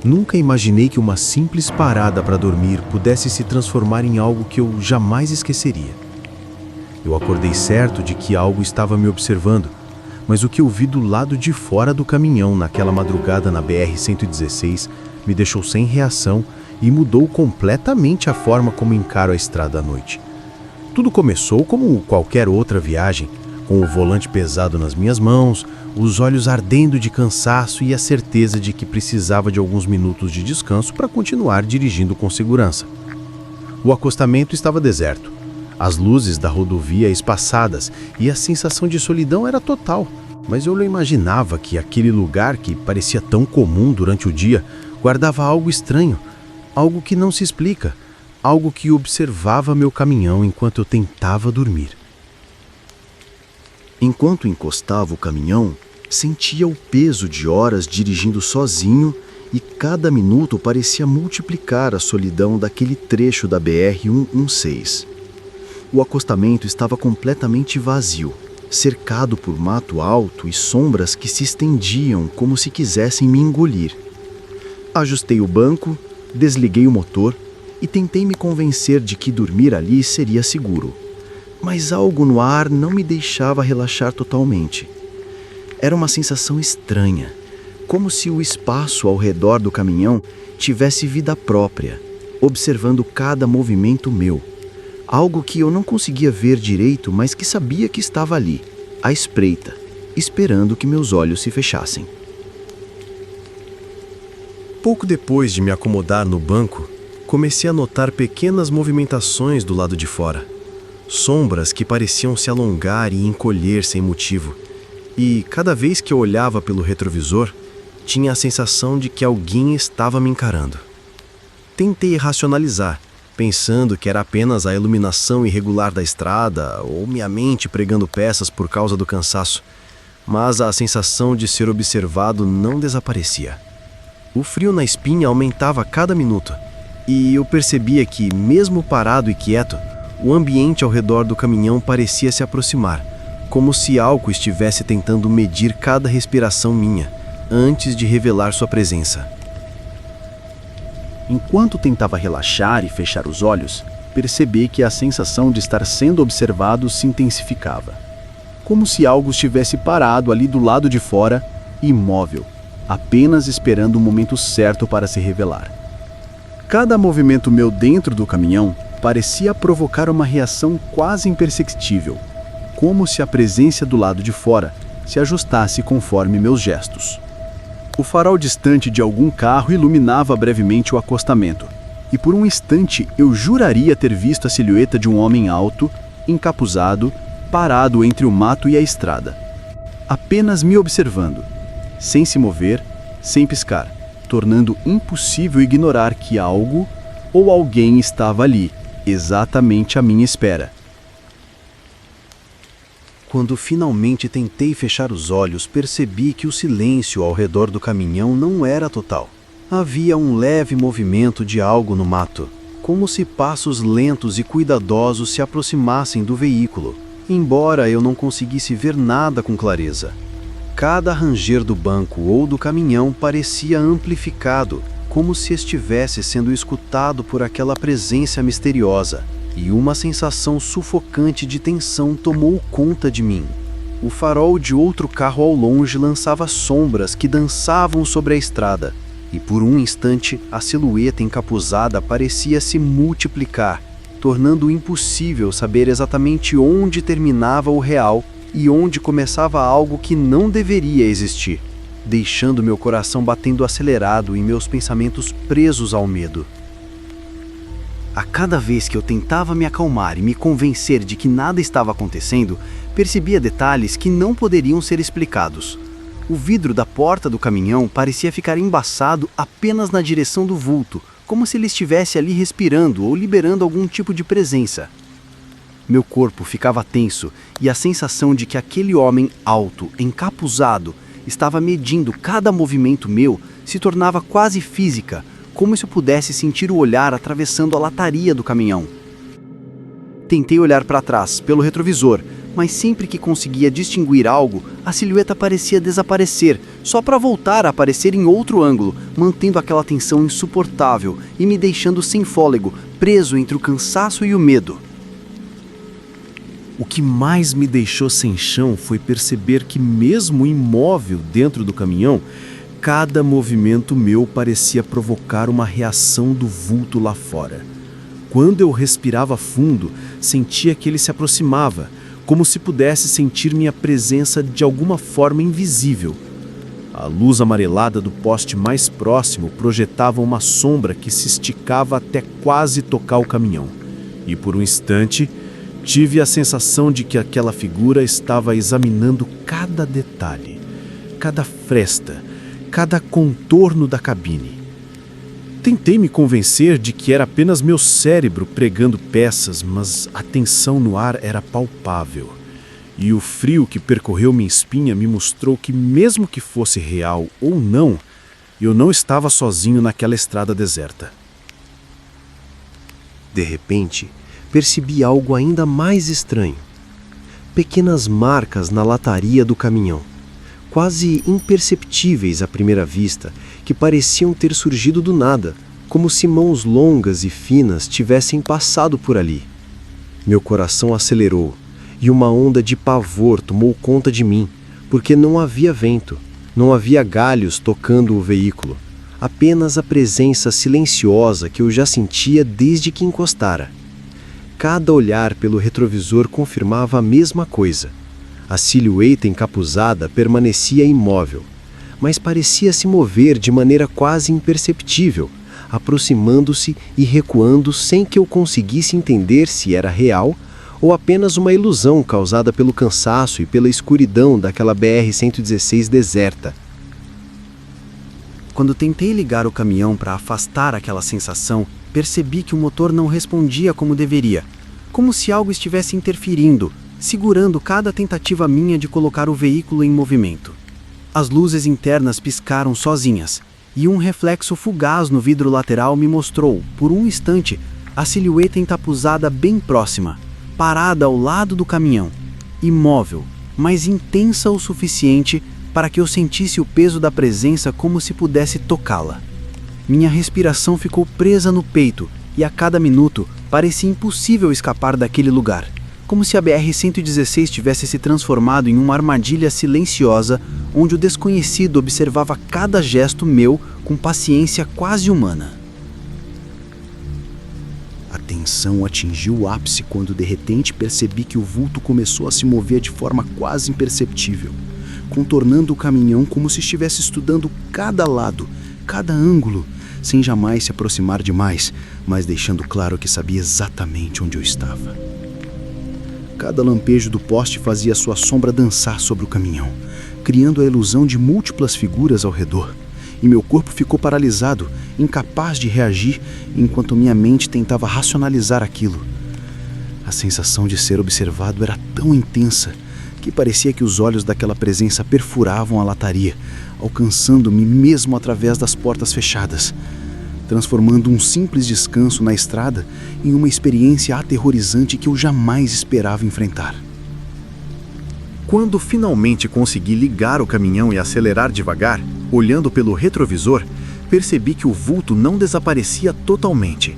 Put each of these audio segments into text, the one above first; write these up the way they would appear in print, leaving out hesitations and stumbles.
Nunca imaginei que uma simples parada para dormir pudesse se transformar em algo que eu jamais esqueceria. Eu acordei certo de que algo estava me observando, mas o que eu vi do lado de fora do caminhão naquela madrugada na BR-116 me deixou sem reação e mudou completamente a forma como encaro a estrada à noite. Tudo começou como qualquer outra viagem, com o volante pesado nas minhas mãos, os olhos ardendo de cansaço e a certeza de que precisava de alguns minutos de descanso para continuar dirigindo com segurança. O acostamento estava deserto, as luzes da rodovia espaçadas e a sensação de solidão era total, mas eu não imaginava que aquele lugar que parecia tão comum durante o dia guardava algo estranho, algo que não se explica, algo que observava meu caminhão enquanto eu tentava dormir. Enquanto encostava o caminhão, sentia o peso de horas dirigindo sozinho e cada minuto parecia multiplicar a solidão daquele trecho da BR-116. O acostamento estava completamente vazio, cercado por mato alto e sombras que se estendiam como se quisessem me engolir. Ajustei o banco, desliguei o motor e tentei me convencer de que dormir ali seria seguro. Mas algo no ar não me deixava relaxar totalmente. Era uma sensação estranha, como se o espaço ao redor do caminhão tivesse vida própria, observando cada movimento meu. Algo que eu não conseguia ver direito, mas que sabia que estava ali, à espreita, esperando que meus olhos se fechassem. Pouco depois de me acomodar no banco, comecei a notar pequenas movimentações do lado de fora. Sombras que pareciam se alongar e encolher sem motivo. E cada vez que eu olhava pelo retrovisor, tinha a sensação de que alguém estava me encarando. Tentei racionalizar, pensando que era apenas a iluminação irregular da estrada ou minha mente pregando peças por causa do cansaço, mas a sensação de ser observado não desaparecia. O frio na espinha aumentava a cada minuto, e eu percebia que, mesmo parado e quieto, o ambiente ao redor do caminhão parecia se aproximar, como se algo estivesse tentando medir cada respiração minha, antes de revelar sua presença. Enquanto tentava relaxar e fechar os olhos, percebi que a sensação de estar sendo observado se intensificava. Como se algo estivesse parado ali do lado de fora, imóvel, apenas esperando o momento certo para se revelar. Cada movimento meu dentro do caminhão parecia provocar uma reação quase imperceptível, como se a presença do lado de fora se ajustasse conforme meus gestos. O farol distante de algum carro iluminava brevemente o acostamento, e por um instante eu juraria ter visto a silhueta de um homem alto, encapuzado, parado entre o mato e a estrada, apenas me observando, sem se mover, sem piscar, tornando impossível ignorar que algo ou alguém estava ali, exatamente à minha espera. Quando finalmente tentei fechar os olhos, percebi que o silêncio ao redor do caminhão não era total. Havia um leve movimento de algo no mato, como se passos lentos e cuidadosos se aproximassem do veículo, embora eu não conseguisse ver nada com clareza. Cada ranger do banco ou do caminhão parecia amplificado, como se estivesse sendo escutado por aquela presença misteriosa, e uma sensação sufocante de tensão tomou conta de mim. O farol de outro carro ao longe lançava sombras que dançavam sobre a estrada, e por um instante a silhueta encapuzada parecia se multiplicar, tornando impossível saber exatamente onde terminava o real e onde começava algo que não deveria existir, deixando meu coração batendo acelerado e meus pensamentos presos ao medo. A cada vez que eu tentava me acalmar e me convencer de que nada estava acontecendo, percebia detalhes que não poderiam ser explicados. O vidro da porta do caminhão parecia ficar embaçado apenas na direção do vulto, como se ele estivesse ali respirando ou liberando algum tipo de presença. Meu corpo ficava tenso e a sensação de que aquele homem alto, encapuzado, estava medindo cada movimento meu se tornava quase física, como se eu pudesse sentir o olhar atravessando a lataria do caminhão. Tentei olhar para trás, pelo retrovisor, mas sempre que conseguia distinguir algo, a silhueta parecia desaparecer, só para voltar a aparecer em outro ângulo, mantendo aquela tensão insuportável e me deixando sem fôlego, preso entre o cansaço e o medo. O que mais me deixou sem chão foi perceber que, mesmo imóvel dentro do caminhão, cada movimento meu parecia provocar uma reação do vulto lá fora. Quando eu respirava fundo, sentia que ele se aproximava, como se pudesse sentir minha presença de alguma forma invisível. A luz amarelada do poste mais próximo projetava uma sombra que se esticava até quase tocar o caminhão. E por um instante, tive a sensação de que aquela figura estava examinando cada detalhe, cada fresta, cada contorno da cabine. Tentei me convencer de que era apenas meu cérebro pregando peças, mas a tensão no ar era palpável. E o frio que percorreu minha espinha me mostrou que, mesmo que fosse real ou não, eu não estava sozinho naquela estrada deserta. De repente, percebi algo ainda mais estranho. Pequenas marcas na lataria do caminhão, quase imperceptíveis à primeira vista, que pareciam ter surgido do nada, como se mãos longas e finas tivessem passado por ali. Meu coração acelerou e uma onda de pavor tomou conta de mim, porque não havia vento, não havia galhos tocando o veículo, apenas a presença silenciosa que eu já sentia desde que encostara. Cada olhar pelo retrovisor confirmava a mesma coisa. A silhueta encapuzada permanecia imóvel, mas parecia se mover de maneira quase imperceptível, aproximando-se e recuando sem que eu conseguisse entender se era real ou apenas uma ilusão causada pelo cansaço e pela escuridão daquela BR-116 deserta. Quando tentei ligar o caminhão para afastar aquela sensação, percebi que o motor não respondia como deveria, como se algo estivesse interferindo, segurando cada tentativa minha de colocar o veículo em movimento. As luzes internas piscaram sozinhas, e um reflexo fugaz no vidro lateral me mostrou, por um instante, a silhueta encapuzada bem próxima, parada ao lado do caminhão, imóvel, mas intensa o suficiente para que eu sentisse o peso da presença como se pudesse tocá-la. Minha respiração ficou presa no peito e a cada minuto parecia impossível escapar daquele lugar, como se a BR-116 tivesse se transformado em uma armadilha silenciosa onde o desconhecido observava cada gesto meu com paciência quase humana. A tensão atingiu o ápice quando de repente percebi que o vulto começou a se mover de forma quase imperceptível, contornando o caminhão como se estivesse estudando cada lado, cada ângulo, sem jamais se aproximar demais, mas deixando claro que sabia exatamente onde eu estava. Cada lampejo do poste fazia sua sombra dançar sobre o caminhão, criando a ilusão de múltiplas figuras ao redor, e meu corpo ficou paralisado, incapaz de reagir, enquanto minha mente tentava racionalizar aquilo. A sensação de ser observado era tão intensa que parecia que os olhos daquela presença perfuravam a lataria, alcançando-me mesmo através das portas fechadas, transformando um simples descanso na estrada em uma experiência aterrorizante que eu jamais esperava enfrentar. Quando finalmente consegui ligar o caminhão e acelerar devagar, olhando pelo retrovisor, percebi que o vulto não desaparecia totalmente.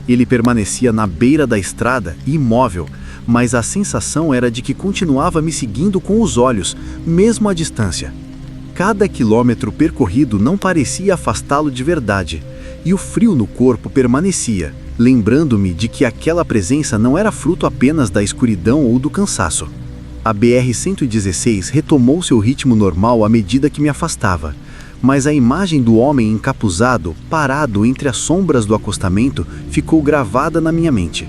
Ele permanecia na beira da estrada, imóvel, mas a sensação era de que continuava me seguindo com os olhos, mesmo à distância. Cada quilômetro percorrido não parecia afastá-lo de verdade, e o frio no corpo permanecia, lembrando-me de que aquela presença não era fruto apenas da escuridão ou do cansaço. A BR-116 retomou seu ritmo normal à medida que me afastava, mas a imagem do homem encapuzado, parado entre as sombras do acostamento, ficou gravada na minha mente.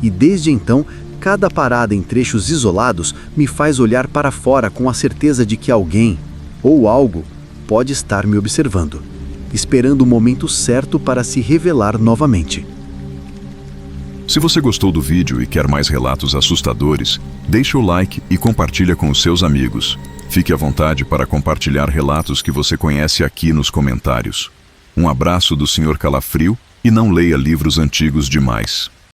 E desde então, cada parada em trechos isolados me faz olhar para fora com a certeza de que alguém, ou algo, pode estar me observando, esperando o momento certo para se revelar novamente. Se você gostou do vídeo e quer mais relatos assustadores, deixe o like e compartilha com os seus amigos. Fique à vontade para compartilhar relatos que você conhece aqui nos comentários. Um abraço do Sr. Calafrio e não leia livros antigos demais.